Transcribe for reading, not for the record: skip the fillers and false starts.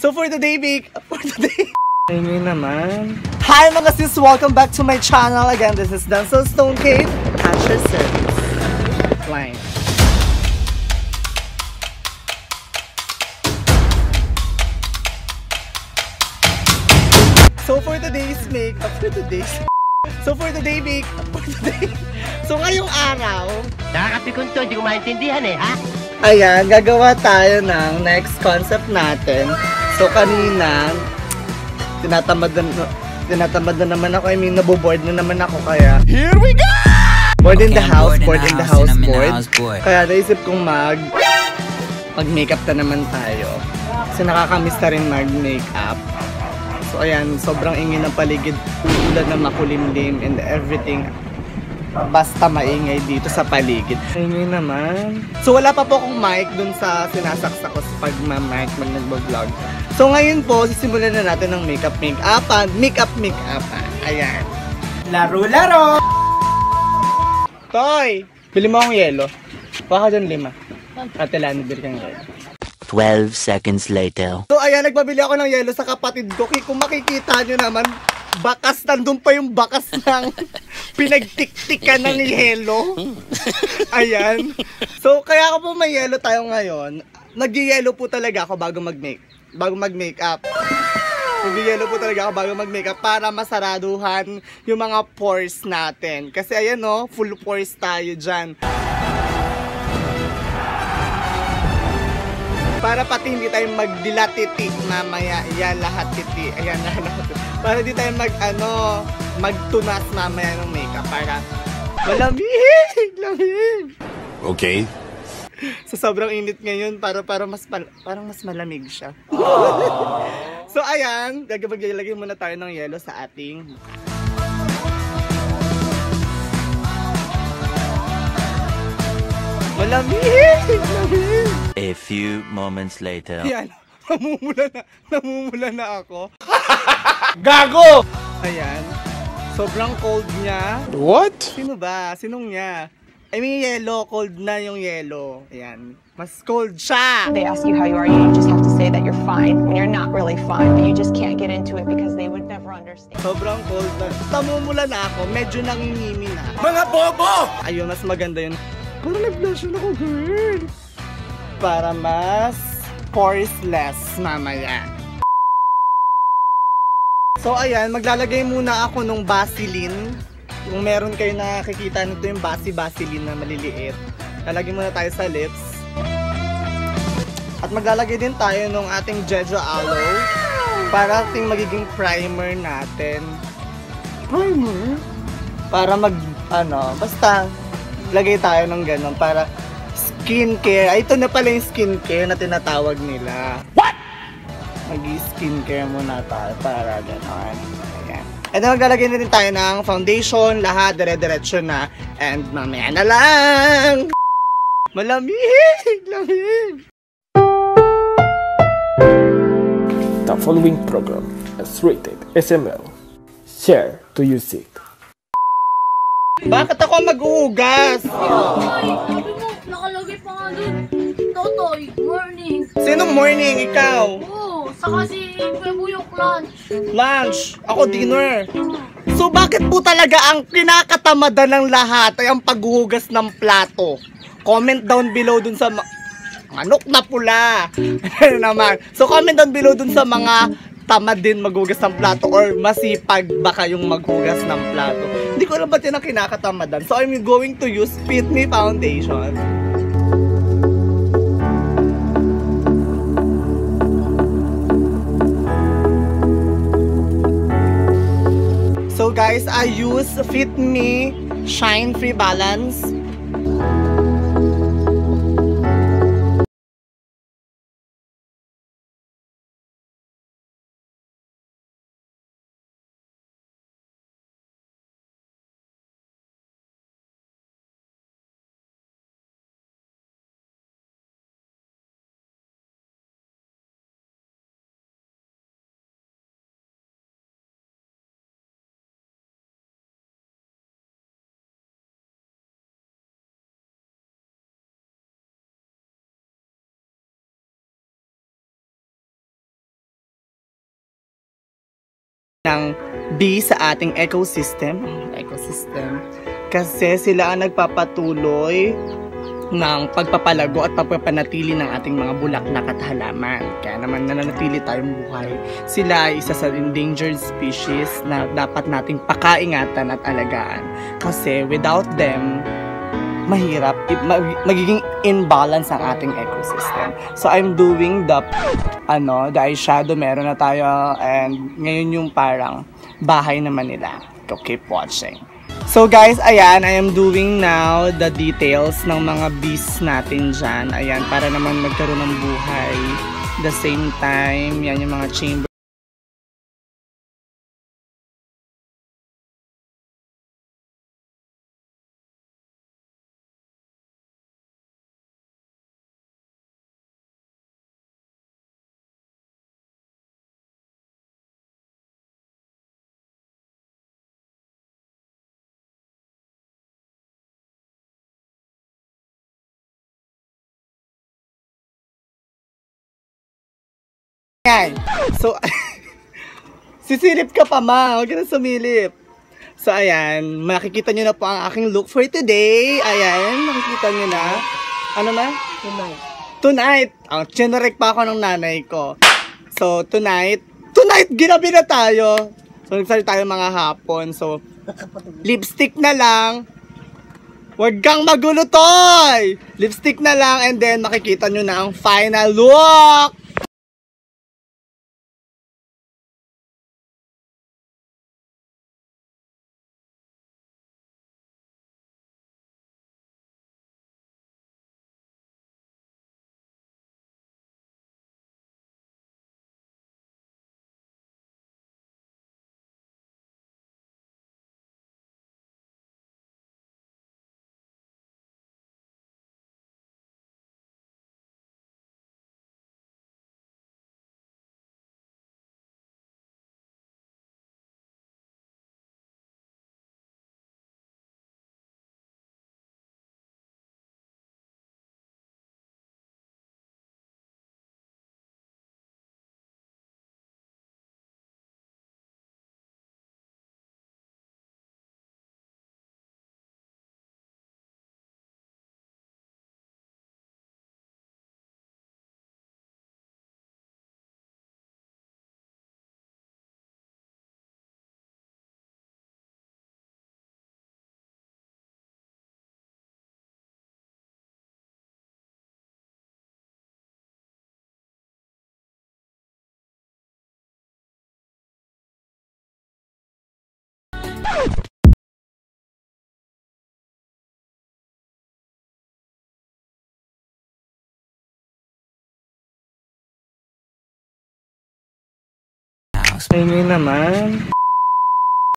So for today, ngayon naman. Hi mga sis! Welcome back to my channel. Again, this is Denzel Stone Cave at your service. Flying. So for today's So ngayong araw, nakakapikon to, hindi ko maintindihan eh, ha? ayan, gagawa tayo ng next concept natin. So kanina, tinatamad na naman ako. I mean, naboboard na naman ako, kaya here we go! Bored in the house. Kaya naisip kong mag-makeup na naman tayo. Kasi nakakamiss na rin mag-makeup. So ayan, sobrang ingay ng paligid, tulad na makulimlim and everything. Basta maingay dito sa paligid. Ingay naman. So wala pa po akong mic dun sa sinasaksak ko sa pag-mic nagbo-vlog. So ngayon po, sisimulan na natin ng makeup-apan. Ayan. Laro! Toy! Bili mo akong yelo. Baka dyan 5. Ate Lani, bili kang yelo. 12 seconds later. So ayan, nagpabili ako ng yelo sa kapatid ko. Kung makikita nyo naman, nandun pa yung bakas ng pinagtiktikan ng yelo. Ayan. So kaya ako po may yelo tayo ngayon. Nag-yelo po talaga ako bago mag-makeup. Nag-yelo po talaga ako bago mag-makeup para masaraduhan yung mga pores natin. Kasi ayan no, full pores tayo dyan. Para pati hindi tayo magdilatiti mamaya. Ayan, lahat titi. Ayan, lahat. Para hindi tayo magtunas mamaya ng makeup. Para malamig. Okay. So sobrang init ngayon, parang mas malamig siya. So ayan, gagawin muna tayo ng yelo sa ating malamig. A few moments later. Ayan, namumula na ako. Gago! Ayan, sobrang cold niya. What? Sino ba? Sinong niya? I mean, yellow. Cold na yung yellow. Ayan. Mas cold siya. They ask you how you are, you just have to say that you're fine when you're not really fine, but you just can't get into it because they would never understand. Sobrang cold na. Namumula na ako. Medyo nangingimi na. Mga bobo! Ayun, mas maganda yun. Parang nag-blush ako, girl. Para mas poreless mamaya. So, ayan. Maglalagay muna ako nung Vaseline. Kung meron kayo nakikita nito yung Vaseline na maliliit, lalagay muna tayo sa lips. At maglalagay din tayo ng ating Jeju Aloe para ating magiging primer natin. Primer? Para basta lagay tayo ng ganun para skincare. Ay, ito na pala yung skincare na tinatawag nila. What? Mag-skincare muna tayo para ganun. And then maglalagay na rin tayo ng foundation, lahat, dire-diretso na. And mamaya na lang! Malamig! The following program is rated SML. Share to use it. Bakit ako mag-uugas? Ay, sabi mo, nakalagay pa nga dun. Totoy, morning. Sinong morning? Ikaw? Oo, saka si Bebuyok lunch. Lunch. Ako dinner. So bakit po talaga ang kinakatamadan ng lahat ay ang paghuhugas ng plato? Comment down below dun sa manok na pula. Ano naman? So comment down below dun sa mga tamad din maghugas ng plato or masipag baka yung maghugas ng plato. Hindi ko alam ba't yun ang kinakatamadan. So I'm going to use Fit Me Foundation. So guys, I use Fit Me Shine Free Balance. ng bee sa ating ecosystem. Kasi sila ang nagpapatuloy ng pagpapalago at pagpapanatili ng ating mga bulaklak at halaman. Kaya naman nananatili tayong buhay. Sila ay isa sa endangered species na dapat nating pakaingatan at alagaan. Kasi without them, mahirap, magiging imbalance ang ating ecosystem. So I'm doing the eyeshadow, meron na tayo, and ngayon yung parang bahay naman nila. So keep watching. So guys, ayan, I am doing now the details ng mga bees natin dyan. Ayan, para naman magkaroon ng buhay. The same time, yan yung mga chamber. Ayan. So, sisilip ka pa, ma. Huwag ka na sumilip. So, ayan. Makikita nyo na po ang aking look for today. Ayan. Makikita nyo na. Ano na? Tonight. Chinorek pa ako ng nanay ko. So, tonight, ginabi na tayo. So, nagsalit tayo mga hapon. So, lipstick na lang. Huwag kang magulo, toy! Lipstick na lang, and then makikita nyo na ang final look! Ay, ngayon naman.